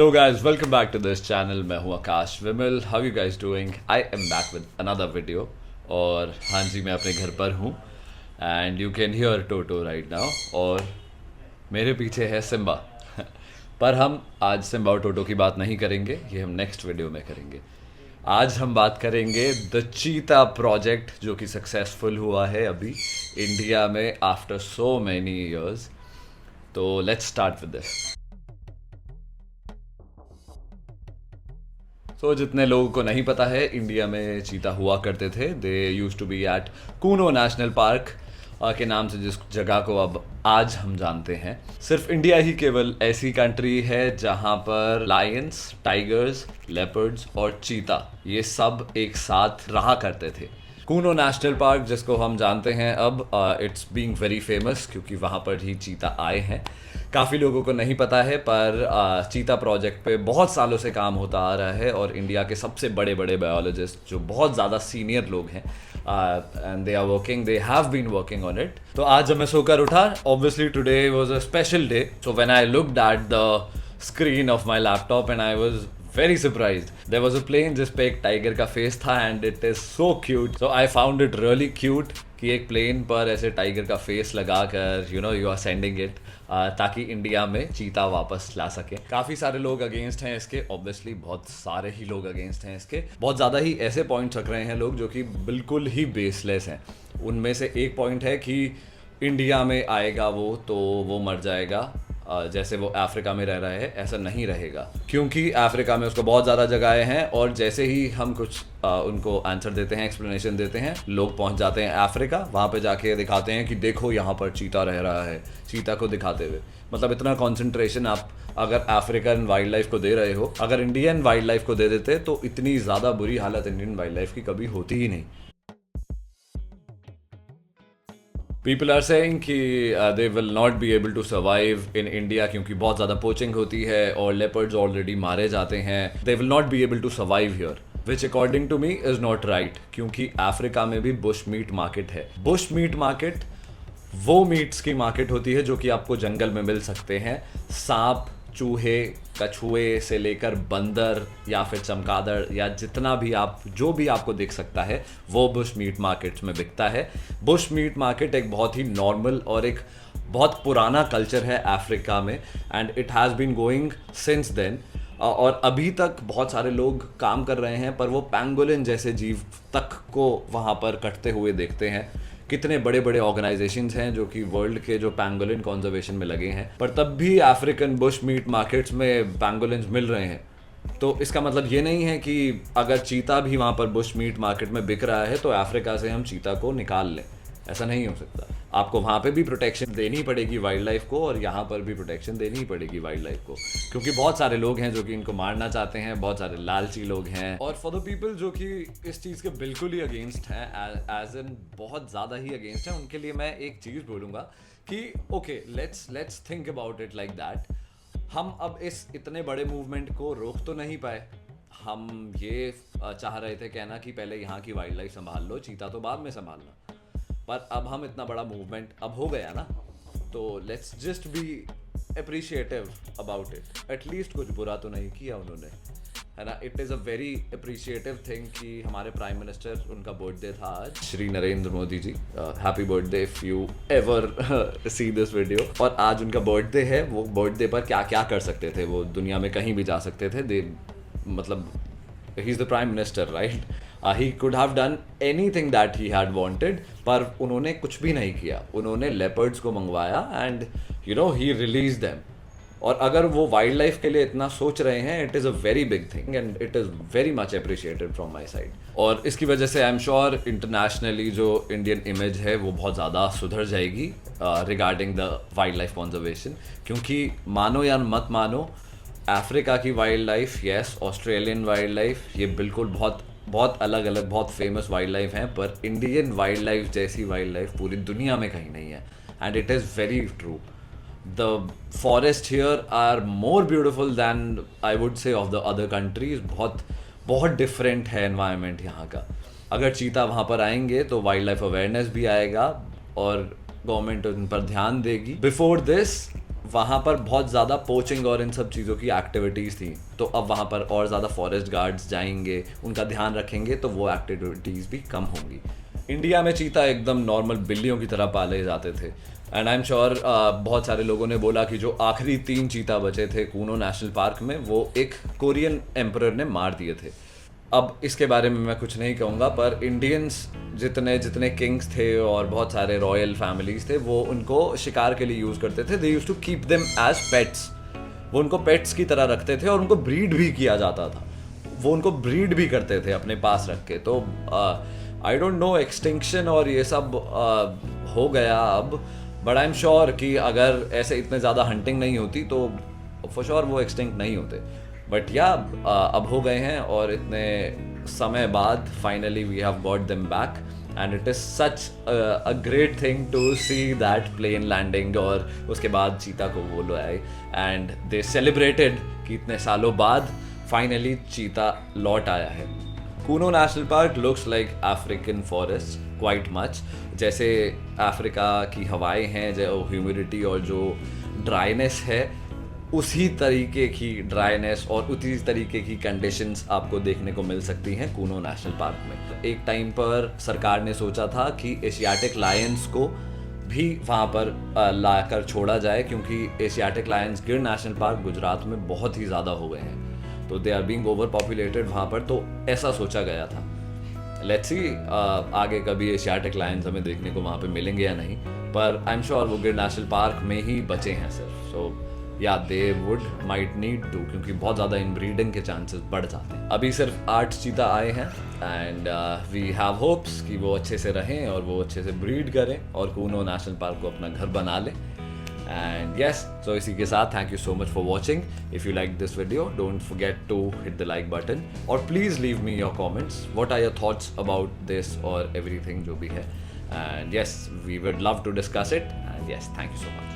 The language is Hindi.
Hello guys, welcome back to this channel. मैं हूँ आकाश विमल. How you guys doing? I am back with another video. और हाँ जी, मैं अपने घर पर हूँ and you can hear Toto right now. और मेरे पीछे है सिम्बा. पर हम आज सिम्बा और टोटो की बात नहीं करेंगे, ये हम नेक्स्ट वीडियो में करेंगे. आज हम बात करेंगे द चीता प्रोजेक्ट, जो कि सक्सेसफुल हुआ है अभी इंडिया में आफ्टर सो मैनी ईयर्स. तो लेट्स स्टार्ट विद दिस. तो जितने लोगों को नहीं पता है, इंडिया में चीता हुआ करते थे. They use to be at Kuno national park के नाम से, जिस जगह को अब आज हम जानते हैं. सिर्फ इंडिया ही केवल ऐसी कंट्री है जहां पर लायंस, टाइगर्स, लेपर्ड्स और चीता ये सब एक साथ रहा करते थे. कूनो नेशनल पार्क, जिसको हम जानते हैं अब, इट्स बीइंग वेरी फेमस क्योंकि वहाँ पर ही चीता आए हैं. काफ़ी लोगों को नहीं पता है, पर चीता प्रोजेक्ट पे बहुत सालों से काम होता आ रहा है और इंडिया के सबसे बड़े बड़े बायोलॉजिस्ट, जो बहुत ज़्यादा सीनियर लोग हैं, and they have been working on it. तो आज जब मैं सोकर उठा, obviously today was a special day. So when I looked at the screen of my laptop and I was very surprised. There was a plane जिस पे एक टाइगर का फेस था and it is so cute. So I found it really cute कि एक प्लेन पर ऐसे टाइगर का फेस लगा कर you are sending it ताकि इंडिया में चीता वापस ला सके. काफ़ी सारे लोग अगेंस्ट हैं इसके, ऑब्वियसली बहुत सारे ही लोग अगेंस्ट हैं इसके. बहुत ज़्यादा ही ऐसे पॉइंट्स रख रहे हैं लोग जो कि बिल्कुल ही बेसलेस हैं. उनमें से एक पॉइंट है कि इंडिया में आएगा वो तो वो मर जाएगा, जैसे वो अफ्रीका में रह रहा है ऐसा नहीं रहेगा, क्योंकि अफ्रीका में उसको बहुत ज़्यादा जगहें हैं. और जैसे ही हम कुछ उनको आंसर देते हैं, एक्सप्लेनेशन देते हैं, लोग पहुंच जाते हैं अफ्रीका. वहाँ पे जाके दिखाते हैं कि देखो यहाँ पर चीता रह रहा है, चीता को दिखाते हुए. मतलब इतना कंसंट्रेशन आप अगर अफ्रीकन वाइल्ड लाइफ को दे रहे हो, अगर इंडियन वाइल्ड लाइफ को दे देते तो इतनी ज़्यादा बुरी हालत इंडियन वाइल्ड लाइफ की कभी होती ही नहीं. पीपल आर सेइंग कि they will not be able to survive in India क्योंकि बहुत ज़्यादा पोचिंग होती है और लेपर्ड्स ऑलरेडी मारे जाते हैं. They will not be able to survive here, which according to me is not right, क्योंकि अफ्रीका में भी बुश मीट मार्केट है. बुश मीट मार्केट वो मीट्स की मार्केट होती है जो कि आपको जंगल में मिल सकते हैं. सांप, चूहे, कछुए से लेकर बंदर या फिर चमगादड़ या जितना भी आप जो भी आपको दिख सकता है वो बुश मीट मार्केट्स में बिकता है. बुश मीट मार्केट एक बहुत ही नॉर्मल और एक बहुत पुराना कल्चर है अफ्रीका में, and it has been going since then. और अभी तक बहुत सारे लोग काम कर रहे हैं, पर वो पैंगोलिन जैसे जीव तक को वहाँ पर कटते हुए देखते हैं. कितने बड़े बड़े ऑर्गेनाइजेशंस हैं जो कि वर्ल्ड के जो पैंगोलिन कंजर्वेशन में लगे हैं, पर तब भी अफ्रीकन बुश मीट मार्केट्स में पैंगोलिन्स मिल रहे हैं. तो इसका मतलब ये नहीं है कि अगर चीता भी वहाँ पर बुश मीट मार्केट में बिक रहा है तो अफ्रीका से हम चीता को निकाल लें. ऐसा नहीं हो सकता. आपको वहाँ पे भी प्रोटेक्शन देनी पड़ेगी वाइल्ड लाइफ को, और यहाँ पर भी प्रोटेक्शन देनी ही पड़ेगी वाइल्ड लाइफ को, क्योंकि बहुत सारे लोग हैं जो कि इनको मारना चाहते हैं, बहुत सारे लालची लोग हैं. और फॉर द पीपल जो कि इस चीज़ के बिल्कुल ही अगेंस्ट हैं, एज इन बहुत ज़्यादा ही अगेंस्ट हैं, उनके लिए मैं एक चीज़ बोलूँगा कि okay, let's think about it like that. हम अब इस इतने बड़े मूवमेंट को रोक तो नहीं पाए. हम ये चाह रहे थे कहना कि पहले यहाँ की वाइल्ड लाइफ संभाल लो, चीता तो बाद में संभालना. पर अब हम इतना बड़ा मूवमेंट अब हो गया ना, तो let's just be appreciative about it. At least कुछ बुरा तो नहीं किया उन्होंने, है ना. It is a very appreciative thing कि हमारे प्राइम मिनिस्टर, उनका बर्थडे था आज, Shri Narendra Modi ji. Happy birthday if you ever see this video. और आज उनका बर्थडे है. वो बर्थडे पर क्या क्या कर सकते थे, वो दुनिया में कहीं भी जा सकते थे. दे मतलब he is the prime minister, right. He could have done anything that he had wanted, पर उन्होंने कुछ भी नहीं किया. उन्होंने लेपर्ड्स को मंगवाया एंड ही रिलीज देम. और अगर वो वाइल्ड लाइफ के लिए इतना सोच रहे हैं, it is a very big thing and it is very much appreciated from my side. और इसकी वजह से आई एम श्योर इंटरनेशनली जो इंडियन इमेज है वो बहुत ज़्यादा सुधर जाएगी regarding the wild life conservation. क्योंकि मानो या मत मानो, अफ्रीका की wild life, yes, Australian wild life, ये बिल्कुल बहुत अलग अलग, बहुत फेमस वाइल्ड लाइफ हैं, पर इंडियन वाइल्ड लाइफ जैसी वाइल्ड लाइफ पूरी दुनिया में कहीं नहीं है. And it is very true. The forest here are more beautiful than I would say of the other countries. बहुत डिफरेंट है एनवायरनमेंट यहाँ का. अगर चीता वहाँ पर आएंगे तो वाइल्ड लाइफ अवेयरनेस भी आएगा और गवर्नमेंट उन पर ध्यान देगी. बिफोर दिस वहाँ पर बहुत ज़्यादा पोचिंग और इन सब चीज़ों की एक्टिविटीज़ थी, तो अब वहाँ पर और ज़्यादा फॉरेस्ट गार्ड्स जाएंगे, उनका ध्यान रखेंगे, तो वो एक्टिविटीज़ भी कम होंगी। इंडिया में चीता एकदम नॉर्मल बिल्लियों की तरह पाले जाते थे, एंड आई एम श्योर बहुत सारे लोगों ने बोला कि जो आखिरी 3 चीता बचे थे कूनो नेशनल पार्क में, वो एक कोरियन एम्परर ने मार दिए थे। अब इसके बारे में मैं कुछ नहीं कहूँगा, पर इंडियंस जितने जितने किंग्स थे और बहुत सारे रॉयल फैमिलीज थे, वो उनको शिकार के लिए यूज़ करते थे। They use to keep them as pets. वो उनको पेट्स की तरह रखते थे और उनको ब्रीड भी किया जाता था, वो उनको ब्रीड भी करते थे अपने पास रख के। तो आई डोंट नो एक्सटिंक्शन और ये सब हो गया अब, बट आई एम श्योर कि अगर ऐसे इतने ज़्यादा हंटिंग नहीं होती तो फॉर श्योर वो एक्सटिंक्ट नहीं होते। बट या अब हो गए हैं, और इतने समय बाद finally we have got them back, and it is such a great thing to see that plane landing. और उसके बाद चीता को वो लो आए एंड दे सेलिब्रेटेड कि इतने सालों बाद फाइनली चीता लौट आया है। Kuno national park looks like African forest quite much. जैसे अफ्रीका की हवाएं हैं, जो ह्यूमिडिटी और जो ड्राइनेस है, उसी तरीके की ड्राइनेस और उसी तरीके की कंडीशंस आपको देखने को मिल सकती हैं कूनो नेशनल पार्क में। एक टाइम पर सरकार ने सोचा था कि एशियाटिक लायंस को भी वहाँ पर लाकर छोड़ा जाए, क्योंकि Asiatic lions Gir national park Gujarat में बहुत ही ज़्यादा हो गए हैं, तो they are being over populated वहाँ पर, तो ऐसा सोचा गया था। लेट्स सी आगे कभी एशियाटिक लायंस हमें देखने को वहाँ पे मिलेंगे या नहीं, पर आई एम श्योर वो गिर नेशनल पार्क में ही बचे हैं सिर्फ। सो या they would might need to, क्योंकि बहुत ज़्यादा इनब्रीडिंग के चांसेस बढ़ जाते हैं। अभी सिर्फ 8 चीता आए हैं, एंड वी हैव होप्स कि वो अच्छे से रहें और वो अच्छे से ब्रीड करें और कूनो नेशनल पार्क को अपना घर बना लें। एंड यस, सो इसी के साथ thank you so much for watching. If you like this video, don't forget to hit the like button, और please leave me your comments, what are your thoughts about this और एवरीथिंग जो भी है। And yes, we would love to discuss it, and yes, thank you so much.